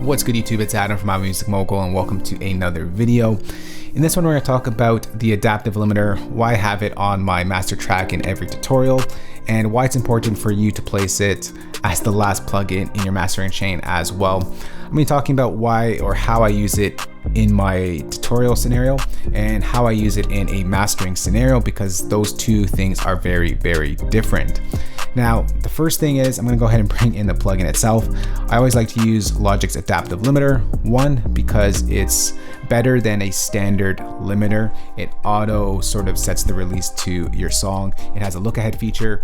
What's good YouTube, it's Adam from My Music Mogul and welcome to another video. In this one we're going to talk about the adaptive limiter, why I have it on my master track in every tutorial, and why it's important for you to place it as the last plugin in your mastering chain as well. I'm going to be talking about why or how I use it in my tutorial scenario and how I use it in a mastering scenario, because those two things are very, very different. Now, the first thing is I'm going to go ahead and bring in the plugin itself. I always like to use Logic's adaptive limiter. One, because it's better than a standard limiter. It auto sort of sets the release to your song. It has a look ahead feature,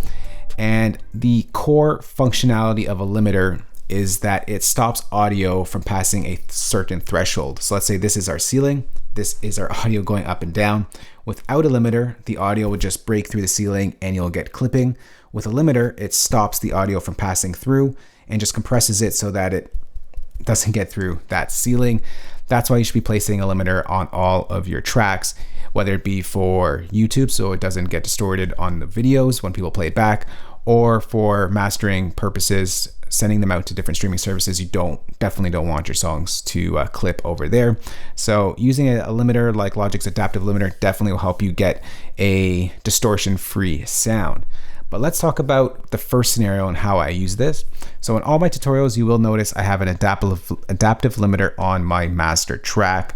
and the core functionality of a limiter is that it stops audio from passing a certain threshold. So let's say this is our ceiling. This is our audio going up and down. Without a limiter, the audio would just break through the ceiling and you'll get clipping. With a limiter, it stops the audio from passing through and just compresses it so that it doesn't get through that ceiling. That's why you should be placing a limiter on all of your tracks, whether it be for YouTube so it doesn't get distorted on the videos when people play it back, or for mastering purposes, sending them out to different streaming services. You definitely don't want your songs to clip over there. So using a limiter like Logic's adaptive limiter definitely will help you get a distortion-free sound. But let's talk about the first scenario and how I use this. So in all my tutorials, you will notice I have an adaptive limiter on my master track.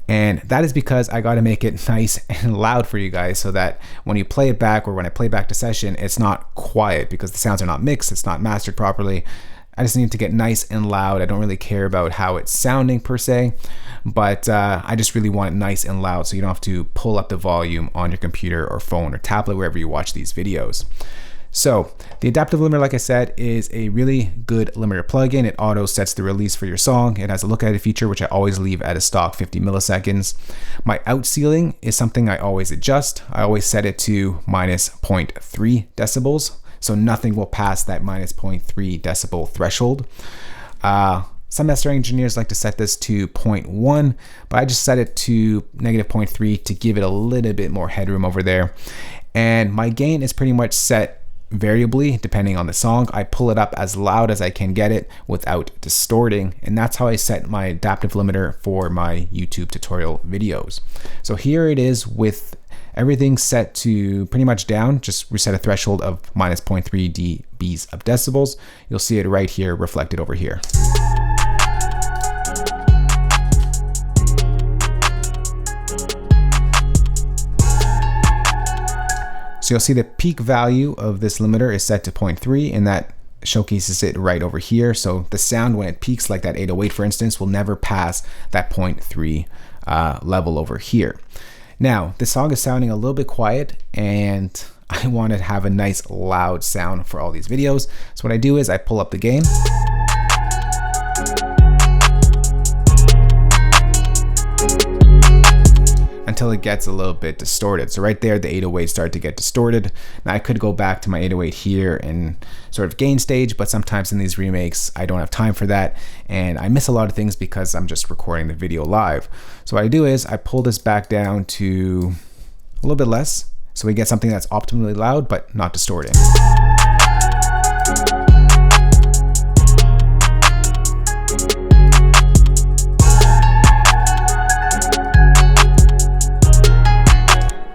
And that is because I got to make it nice and loud for you guys so that when you play it back, or when I play back to session, it's not quiet because the sounds are not mixed, it's not mastered properly. I just need to get nice and loud. I don't really care about how it's sounding per se, but I just really want it nice and loud so you don't have to pull up the volume on your computer or phone or tablet, wherever you watch these videos. So the adaptive limiter, like I said, is a really good limiter plugin. It auto sets the release for your song. It has a look ahead feature, which I always leave at a stock 50 milliseconds. My out ceiling is something I always adjust. I always set it to minus 0.3 decibels. So nothing will pass that minus 0.3 decibel threshold. Some mastering engineers like to set this to 0.1, but I just set it to negative 0.3 to give it a little bit more headroom over there. And my gain is pretty much set variably depending on the song. I pull it up as loud as I can get it without distorting, and that's how I set my adaptive limiter for my YouTube tutorial videos. So here it is with everything set to pretty much down. Just reset a threshold of minus 0.3 dBs of decibels. You'll see it right here reflected over here. So you'll see the peak value of this limiter is set to 0.3, and that showcases it right over here. So the sound, when it peaks, like that 808 for instance, will never pass that 0.3 level over here. Now, this song is sounding a little bit quiet, and I want to have a nice loud sound for all these videos. So what I do is I pull up the gain. Until it gets a little bit distorted. So right there, the 808 started to get distorted. Now I could go back to my 808 here and sort of gain stage, but sometimes in these remakes, I don't have time for that. And I miss a lot of things because I'm just recording the video live. So what I do is I pull this back down to a little bit less, so we get something that's optimally loud, but not distorting.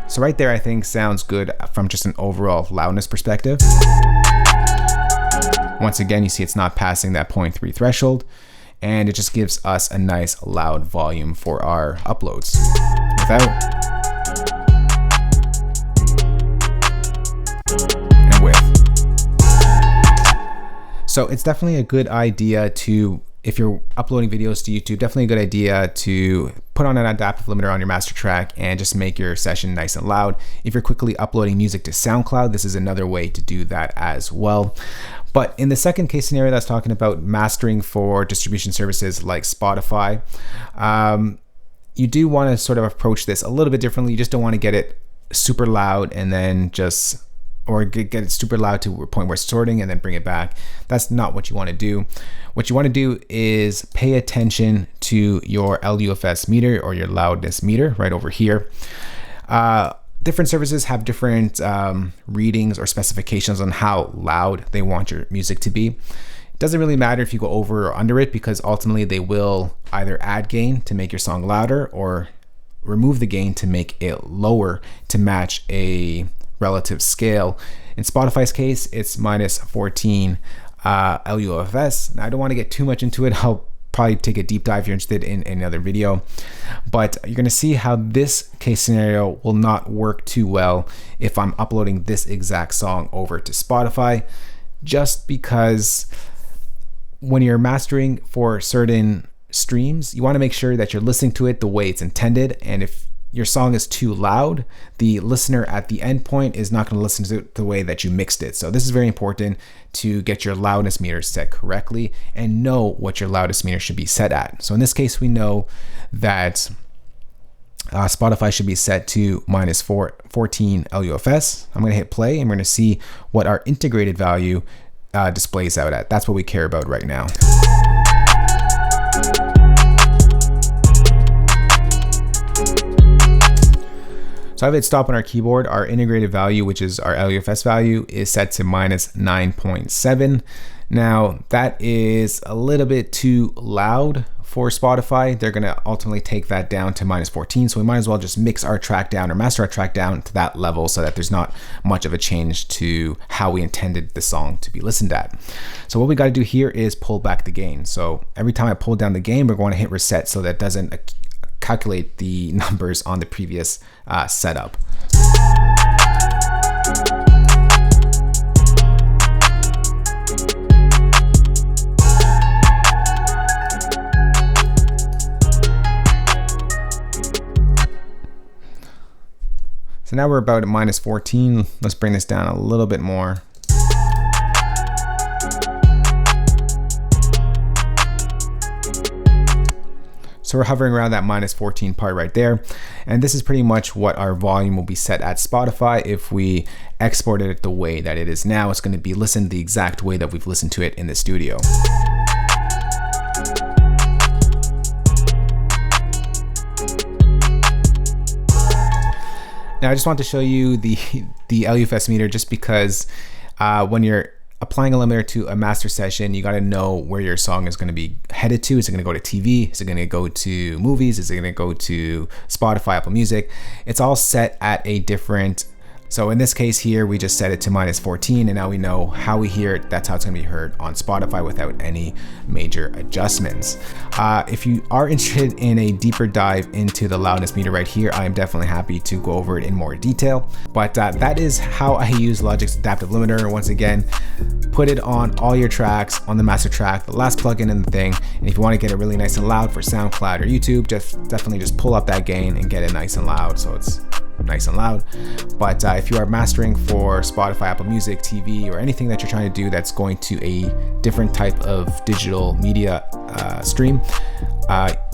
So right there, I think sounds good from just an overall loudness perspective. Once again, you see it's not passing that 0.3 threshold, and it just gives us a nice loud volume for our uploads without and with. So it's definitely a good idea to, if you're uploading videos to YouTube, definitely a good idea to put on an adaptive limiter on your master track and just make your session nice and loud. If you're quickly uploading music to SoundCloud, this is another way to do that as well. But in the second case scenario that's talking about mastering for distribution services like Spotify, you do want to sort of approach this a little bit differently. You just don't want to get it super loud and then just, or get it super loud to a point where it's distorting and then bring it back. That's not what you want to do. What you want to do is pay attention to your LUFS meter, or your loudness meter, right over here. Different services have different readings or specifications on how loud they want your music to be. Doesn't really matter if you go over or under it, because ultimately they will either add gain to make your song louder or remove the gain to make it lower to match a relative scale. In Spotify's case, it's minus 14 LUFS. Now, I don't want to get too much into it. I'll probably take a deep dive if you're interested in another video, but you're going to see how this case scenario will not work too well if I'm uploading this exact song over to Spotify, just because when you're mastering for certain streams, you want to make sure that you're listening to it the way it's intended. And if your song is too loud, the listener at the end point is not going to listen to it the way that you mixed it. So this is very important to get your loudness meter set correctly and know what your loudness meter should be set at. So in this case, we know that Spotify should be set to minus 14 LUFS. I'm going to hit play and we're going to see what our integrated value displays out at. That's what we care about right now. So I've hit stop on our keyboard. Our integrated value, which is our LUFS value, is set to minus 9.7. Now that is a little bit too loud for Spotify. They're gonna ultimately take that down to minus 14. So we might as well just mix our track down or master our track down to that level so that there's not much of a change to how we intended the song to be listened at. So what we gotta do here is pull back the gain. So every time I pull down the gain, we're going to hit reset so that it doesn't calculate the numbers on the previous setup. So now we're about at minus 14. Let's bring this down a little bit more. So we're hovering around that minus 14 part right there. And this is pretty much what our volume will be set at Spotify. If we exported it the way that it is now, it's going to be listened the exact way that we've listened to it in the studio. Now I just want to show you the LUFS meter, just because when you're applying a limiter to a master session, you got to know where your song is going to be headed to. Is it going to go to TV? Is it going to go to movies? Is it going to go to Spotify, Apple Music? It's all set at a different. So in this case here, we just set it to minus 14, and now we know how we hear it. That's how it's going to be heard on Spotify without any major adjustments. If you are interested in a deeper dive into the loudness meter right here, I am definitely happy to go over it in more detail. But that is how I use Logic's adaptive limiter. Once again, put it on all your tracks on the master track, the last plugin in the thing. And if you want to get it really nice and loud for SoundCloud or YouTube, definitely just pull up that gain and get it nice and loud, so it's nice and loud. But if you are mastering for Spotify, Apple Music, TV, or anything that you're trying to do that's going to a different type of digital media stream,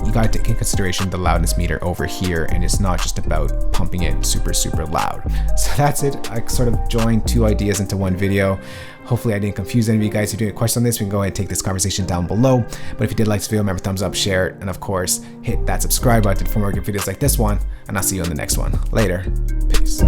you got to take in consideration the loudness meter over here, and it's not just about pumping it super loud. So that's it. I sort of joined two ideas into one video. Hopefully I didn't confuse any of you guys. If you do have a question on this, we can go ahead and take this conversation down below. But if you did like this video, remember, thumbs up, share it, and of course hit that subscribe button for more good videos like this one, and I'll see you on the next one. Later. Peace.